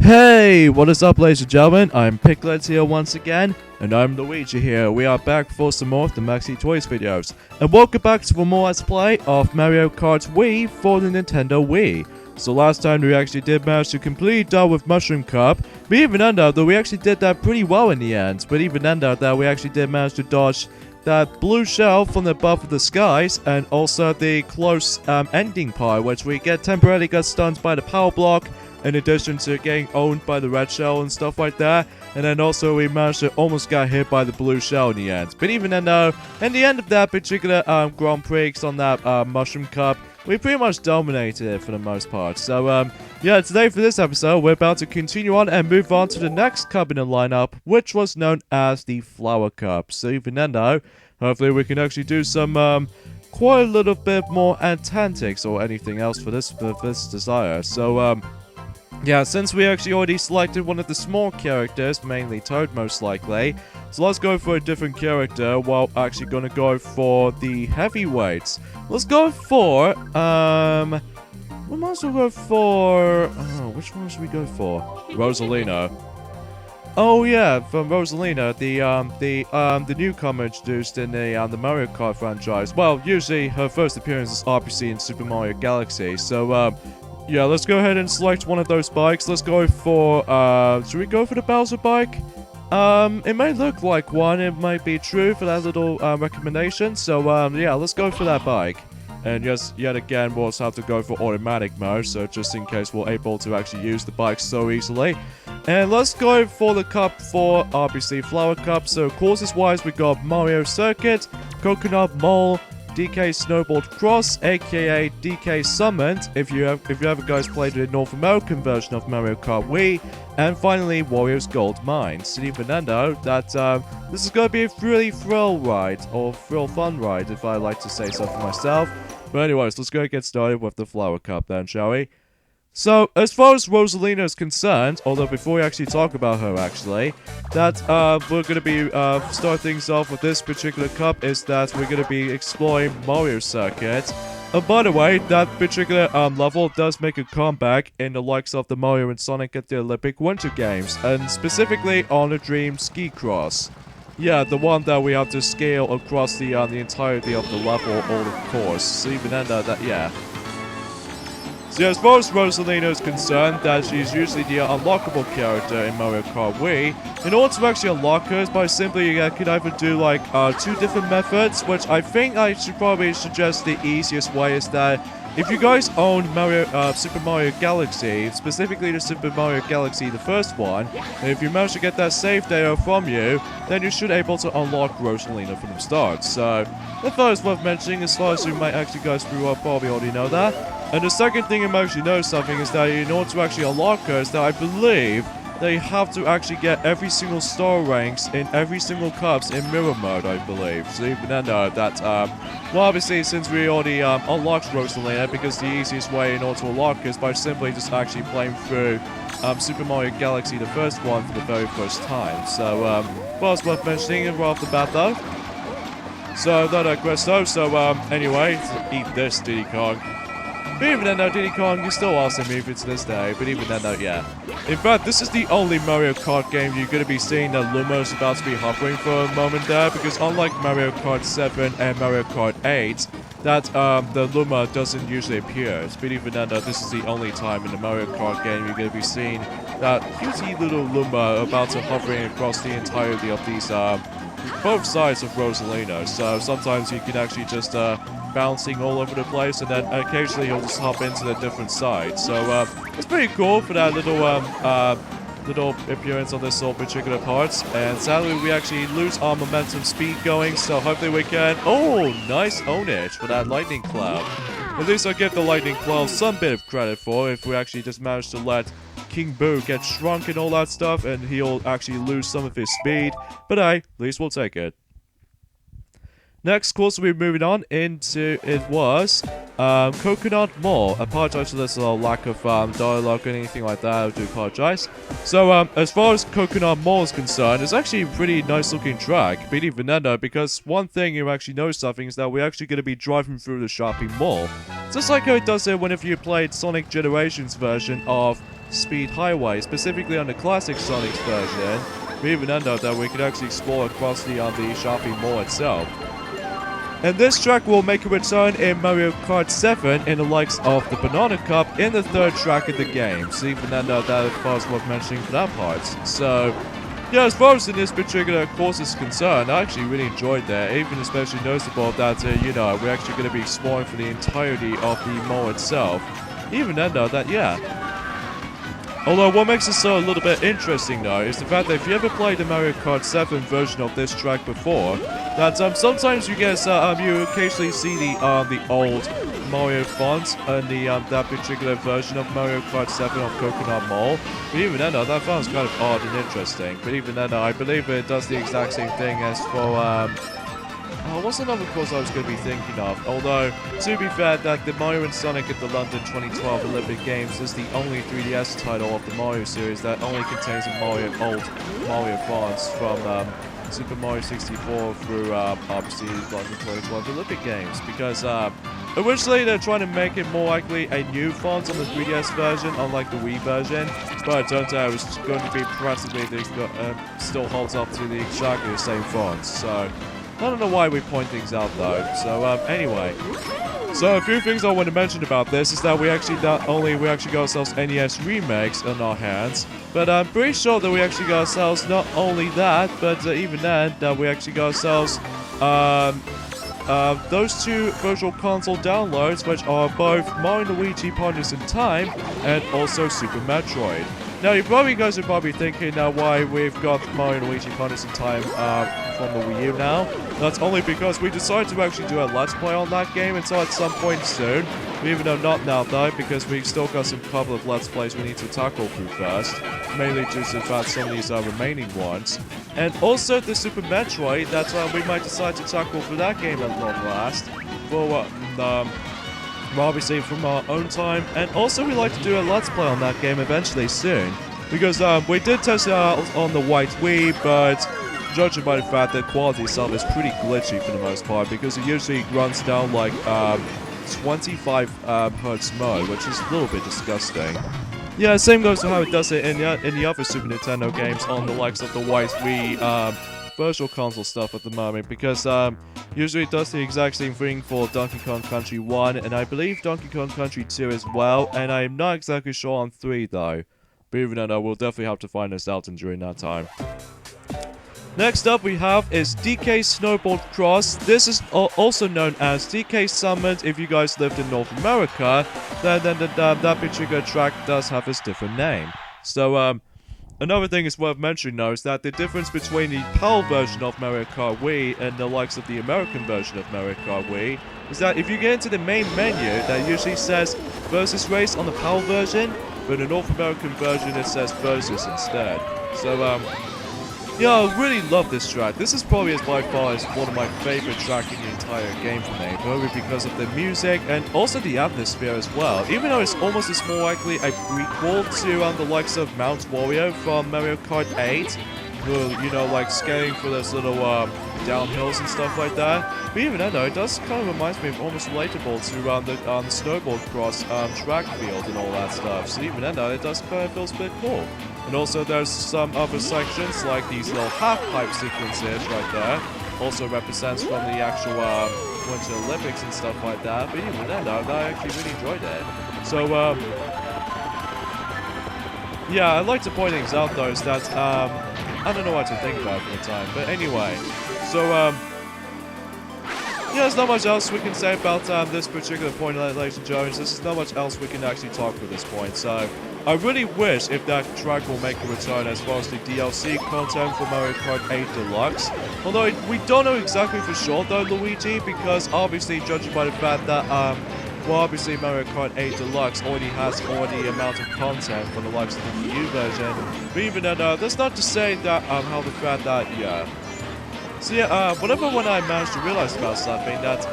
Hey, what is up, ladies and gentlemen? I'm Piglet here once again, and I'm Luigi here. We are back for some more of the Maxi Toys videos. And welcome back for more Let's Play of Mario Kart Wii for the Nintendo Wii. So last time we actually did manage to complete that with Mushroom Cup, but even then though, we actually did that pretty well in the end. But even then though, we actually did manage to dodge that blue shell from the above of the skies, and also the close ending part, which we temporarily got stunned by the power block, in addition to getting owned by the red shell and stuff like that. And then also we managed to almost get hit by the blue shell in the end. But even then though, in the end of that particular Grand Prix on that Mushroom Cup, we pretty much dominated it for the most part. So yeah, today for this episode, we're about to continue on and move on to the next cup in the lineup, which was known as the Flower Cup. So even then though, hopefully we can actually do some quite a little bit more antics or anything else for this desire. So yeah, since we actually already selected one of the small characters, mainly Toad most likely, so let's go for a different character while actually gonna go for the heavyweights. Let's go for, we might as well go for, which one should we go for? Rosalina. Oh yeah, from Rosalina, the newcomer introduced in the Mario Kart franchise. Well, usually her first appearance is obviously in Super Mario Galaxy, so yeah, let's go ahead and select one of those bikes. Let's go for, should we go for the Bowser bike? It may look like one, it might be true for that little, recommendation. So, yeah, let's go for that bike. And just, yet again, we'll also have to go for automatic mode, so just in case we're able to actually use the bike so easily. And let's go for the cup for, obviously, Flower Cup. So, courses-wise, we got Mario Circuit, Coconut Mall, DK Snowboard Cross, aka DK Summit, if you ever guys played the North American version of Mario Kart Wii, and finally Wario's Gold Mine. City Fernando, that this is going to be a really thrill ride, or thrill fun ride, if I like to say so for myself. But anyways, let's go and get started with the Flower Cup then, shall we? So, as far as Rosalina is concerned, although before we actually talk about her actually, that we're going to be start things off with this particular cup is that we're going to be exploring Mario Circuit. By the way, that particular level does make a comeback in the likes of the Mario and Sonic at the Olympic Winter Games, and specifically on the Dream Ski Cross. Yeah, the one that we have to scale across the entirety of the level or the course. So even then, yeah. So as far as Rosalina is concerned, that she's usually the unlockable character in Mario Kart Wii. In order to actually unlock her, by simply you could either do like two different methods, which I think I should probably suggest the easiest way is that if you guys own Super Mario Galaxy, specifically the Super Mario Galaxy, the first one, and if you manage to get that save data from you, then you should be able to unlock Rosalina from the start. So, I thought it was worth mentioning, as far as you might actually guys probably already know that. And the second thing you might actually know something is that in order to actually unlock her, is that I believe they have to actually get every single star ranks in every single cups in mirror mode, I believe. So even then, that, well, obviously, since we already unlocked Rosalina, because the easiest way in order to unlock her is by simply just actually playing through Super Mario Galaxy, the first one, for the very first time. So, well, it's worth mentioning right off the bat, though. So, that Questo. So, anyway, eat this, Diddy Kong. But even then, though, Diddy Kong, you're still awesome even to this day. But even then, though, yeah. In fact, this is the only Mario Kart game you're going to be seeing that Luma is about to be hovering for a moment there. Because unlike Mario Kart 7 and Mario Kart 8, that the Luma doesn't usually appear. But even then, though, this is the only time in the Mario Kart game you're going to be seeing that cutie little Luma about to hovering across the entirety of these, both sides of Rosalina. So sometimes you can actually just, bouncing all over the place, and then occasionally you'll just hop into the different sides. So it's pretty cool for that little appearance on this particular part. And sadly, we actually lose our momentum speed going, so hopefully we can. Oh, nice ownage for that lightning cloud. At least I give the lightning cloud some bit of credit for if we actually just manage to let King Boo get shrunk and all that stuff, and he'll actually lose some of his speed. But hey, at least we'll take it. Next course we'll be moving on into, it was, Coconut Mall. I apologize for this lack of dialogue or anything like that, I do apologize. So, as far as Coconut Mall is concerned, it's actually a pretty nice looking track, beating Venenda, because one thing you actually know something is that we're actually going to be driving through the shopping mall. Just like how it does it whenever you played Sonic Generations version of speed highway, specifically on the classic Sonic's version. We even end up that we could actually explore across the shopping mall itself. And this track will make a return in Mario Kart 7 in the likes of the Banana Cup in the third track of the game. So even then, that was worth mentioning for that part. So, yeah, as far as in this particular course is concerned, I actually really enjoyed that. Even especially noticeable that, you know, we're actually going to be exploring for the entirety of the mall itself. Even then, though, that, yeah. Although what makes it so a little bit interesting though is the fact that if you ever played the Mario Kart 7 version of this track before, that sometimes you get you occasionally see the old Mario font in the that particular version of Mario Kart 7 of Coconut Mall. But even then, that found kind of odd and interesting. But even then, I believe it does the exact same thing as for what's another course I was going to be thinking of? Although, to be fair, that the Mario and Sonic at the London 2012 Olympic Games is the only 3DS title of the Mario series that only contains a old Mario fonts from Super Mario 64 through obviously London 2012 Olympic Games. Because originally they're trying to make it more likely a new font on the 3DS version, unlike the Wii version. But it turns out it was going to be practically still holds up to the exactly the same fonts. So I don't know why we point things out though. So anyway, so a few things I want to mention about this is that we actually got ourselves NES remakes on our hands, but I'm pretty sure that we actually got ourselves not only that, but even then that we actually got ourselves those two Virtual Console downloads, which are both Mario & Luigi Partners in Time and also Super Metroid. Now, you guys are probably thinking now why we've got Mario & Luigi Partners in Time from the Wii U now. That's only because we decided to actually do a Let's Play on that game, and so at some point soon, even though not now though, because we still got some couple of Let's Plays we need to tackle through first, mainly due to the fact some of these are remaining ones. And also the Super Metroid that we might decide to tackle for that game at long last, for obviously from our own time, and also we'd like to do a Let's Play on that game eventually soon, because we did test it out on the white Wii, but judging by the fact that quality itself is pretty glitchy for the most part, because it usually runs down like 25 hertz mode, which is a little bit disgusting. Yeah, same goes to how it does it in the other Super Nintendo games on the likes of the white Wii Virtual Console stuff at the moment, because usually it does the exact same thing for Donkey Kong Country 1, and I believe Donkey Kong Country 2 as well, and I'm not exactly sure on 3 though. But even then, we'll definitely have to find this out during that time. Next up we have is DK Snowboard Cross. This is also known as DK Summit if you guys lived in North America. Then that particular track does have its different name. So, another thing is worth mentioning though is that the difference between the PAL version of Mario Kart Wii and the likes of the American version of Mario Kart Wii is that if you get into the main menu, that usually says Versus Race on the PAL version, but in the North American version it says Versus instead. So, yeah, I really love this track. This is probably by far one of my favorite tracks in the entire game for me, probably because of the music and also the atmosphere as well. Even though it's almost as more likely a prequel to the likes of Mount Wario from Mario Kart 8, who, you know, like skating for those little downhills and stuff like that. But even then, though, it does kind of reminds me of almost relatable to the Snowboard Cross track field and all that stuff. So even then, though, it does kind of feel a bit cool. And also there's some other sections like these little half-pipe sequences right there. Also represents from the actual Winter Olympics and stuff like that. But even then, though, I actually really enjoyed it. So, yeah, I'd like to point things out though is that, I don't know what to think about for the time. But anyway, so, yeah, there's not much else we can say about this particular point, ladies and gentlemen. There's not much else we can actually talk at this point. So, I really wish if that track will make a return as far as the DLC content for Mario Kart 8 Deluxe. Although we don't know exactly for sure though, Luigi, because obviously judging by the fact that, well, obviously Mario Kart 8 Deluxe already has all the amount of content for the likes of the Wii U version. But even then, that's not to say that, how the fact that, yeah. So yeah, whenever when I managed to realize about something that,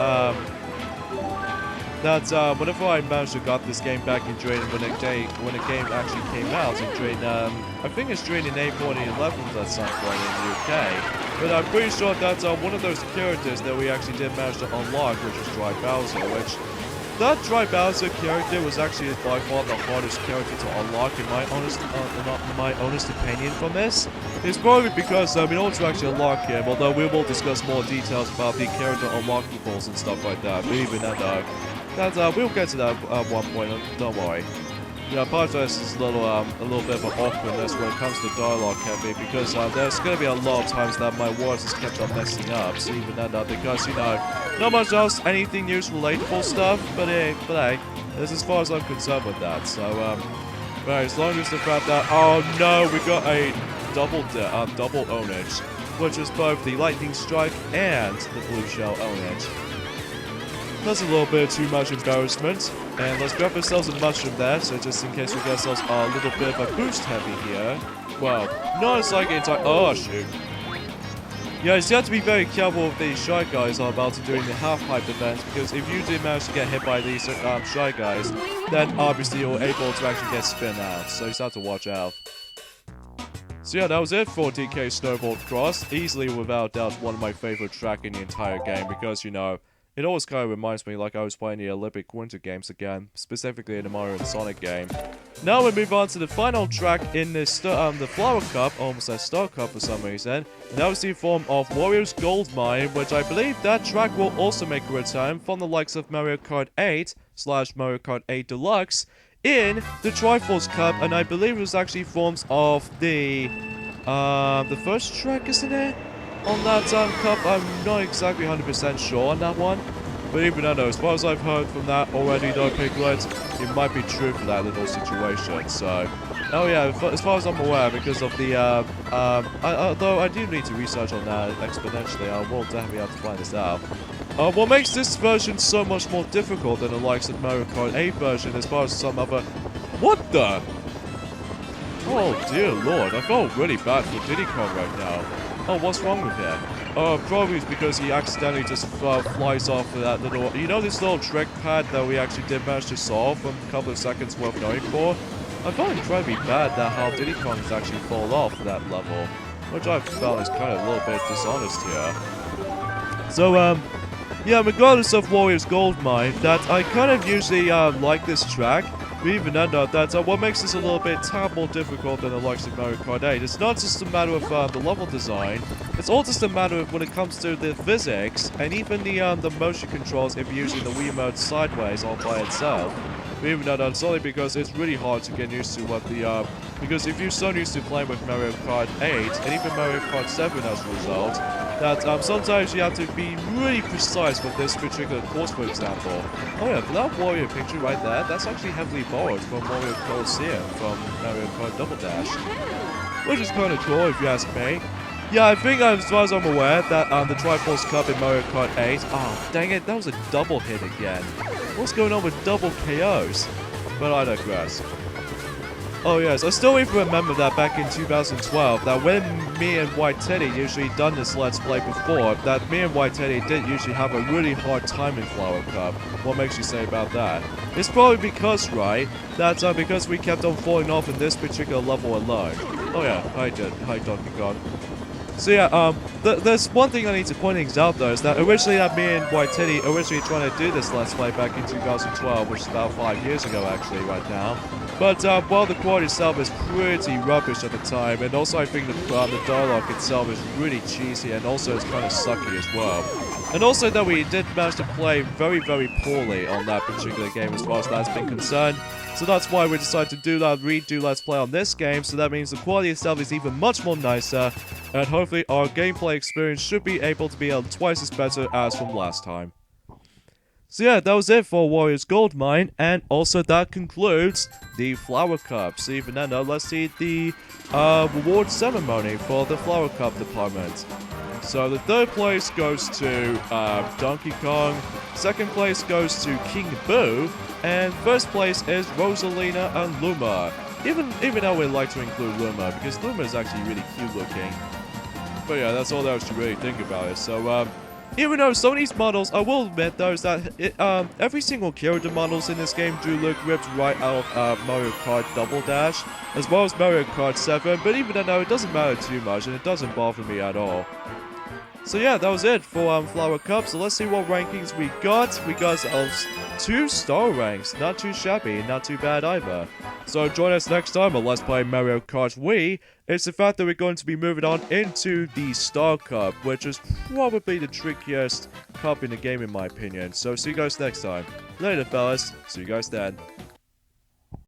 whenever I managed to got this game back in during when the game actually came out, and during I think it's during in April 2011 at some point in the UK. But I'm pretty sure that's one of those characters that we actually did manage to unlock, which is Dry Bowser, which that Dry Bowser character was actually by far the hardest character to unlock in my honest opinion from this. It's probably because in order to actually unlock him, although we will discuss more details about the character unlockables and stuff like that, but even then we'll get to that at one point, don't worry. Yeah, I apologize, it's a little bit of an awkwardness when it comes to dialogue heavy, because there's going to be a lot of times that my words just kept on messing up, so even then, because, you know, not much else, anything news relatable stuff, but hey, that's as far as I'm concerned with that, so, right, as long as the fact that, oh no, we got a double ownage, which is both the lightning strike and the blue shell ownage. That's a little bit too much embarrassment. And let's grab ourselves a mushroom there, so just in case we get ourselves a little bit of a boost heavy here. Well, not as like it's like, oh shoot. Yeah, you have to be very careful with these Shy Guys are about to doing the half-pipe events, because if you do manage to get hit by these Shy Guys, then obviously you're able to actually get spin out, so you just have to watch out. So yeah, that was it for DK Snowboard Cross. Easily, without doubt, one of my favorite tracks in the entire game, because, you know, it always kind of reminds me like I was playing the Olympic Winter Games again, specifically in the Mario and Sonic game. Now we move on to the final track in this the Flower Cup, almost a Star Cup for some reason. And that was the form of Wario's Gold Mine, which I believe that track will also make a return from the likes of Mario Kart 8 / Mario Kart 8 Deluxe in the Triforce Cup, and I believe it was actually forms of the first track, isn't it? On that cup, I'm not exactly 100% sure on that one. But even though, as far as I've heard from that already though, Piglet, it might be true for that little situation, so... Oh yeah, as far as I'm aware, because of the, although I do need to research on that exponentially, I will definitely have to find this out. What makes this version so much more difficult than the likes of Mario Kart 8 version, as far as some other... What the? Oh dear lord, I felt really bad for Diddy Kong right now. Oh, what's wrong with him? Probably it's because he accidentally just flies off of that little... You know this little trick pad that we actually did manage to solve from a couple of seconds worth knowing for? I found it incredibly bad that how Diddy Kong has actually fall off that level, which I found is kind of a little bit dishonest here. So, yeah, regardless of Wario's Gold Mine, that I kind of usually like this track. We even end up that what makes this a little bit tad more difficult than the likes of Mario Kart 8. It's not just a matter of the level design, it's all just a matter of when it comes to the physics, and even the motion controls if you're using the Wiimote sideways all by itself. We even know that it's only because it's really hard to get used to what the, because if you're so used to playing with Mario Kart 8, and even Mario Kart 7 as a result, that sometimes you have to be really precise with this particular course, for example. Oh yeah, for that Wario picture right there, that's actually heavily borrowed from Wario Colosseum from Mario Kart Double Dash, which is kind of cool if you ask me. Yeah, I think as far as I'm aware that the Triforce Cup in Mario Kart 8, oh dang it, that was a double hit again. What's going on with double KOs? But I digress. Oh yes, I still even remember that back in 2012, that when me and White Teddy usually done this Let's Play before, that me and White Teddy did usually have a really hard time in Flower Cup. What makes you say about that? It's probably because, right, that because we kept on falling off in this particular level alone. Oh yeah, hi Donkey Kong. So yeah, there's one thing I need to point out though, is that originally me and White Teddy originally trying to do this Let's Play back in 2012, which is about 5 years ago actually right now. But, well, the quality itself is pretty rubbish at the time, and also I think the dialogue itself is really cheesy, and also it's kind of sucky as well. And also that we did manage to play very, very poorly on that particular game as far as that's been concerned. So that's why we decided to do that redo Let's Play on this game, so that means the quality itself is even much more nicer, and hopefully our gameplay experience should be able to be twice as better as from last time. So yeah, that was it for Wario's Gold Mine, and also that concludes the Flower Cup. So even then, let's see the reward ceremony for the Flower Cup department. So the third place goes to Donkey Kong, second place goes to King Boo, and first place is Rosalina and Luma. Even though we like to include Luma, because Luma is actually really cute looking. But yeah, that's all there is to really think about it. So even though some of these models, I will admit though, is that every single character models in this game do look ripped right out of Mario Kart Double Dash, as well as Mario Kart 7, but even though it doesn't matter too much, and it doesn't bother me at all. So yeah, that was it for Flower Cup. So let's see what rankings we got. We got ourselves 2 star ranks. Not too shabby, not too bad either. So join us next time on Let's Play Mario Kart Wii. It's the fact that we're going to be moving on into the Star Cup, which is probably the trickiest cup in the game in my opinion. So see you guys next time. Later fellas, see you guys then.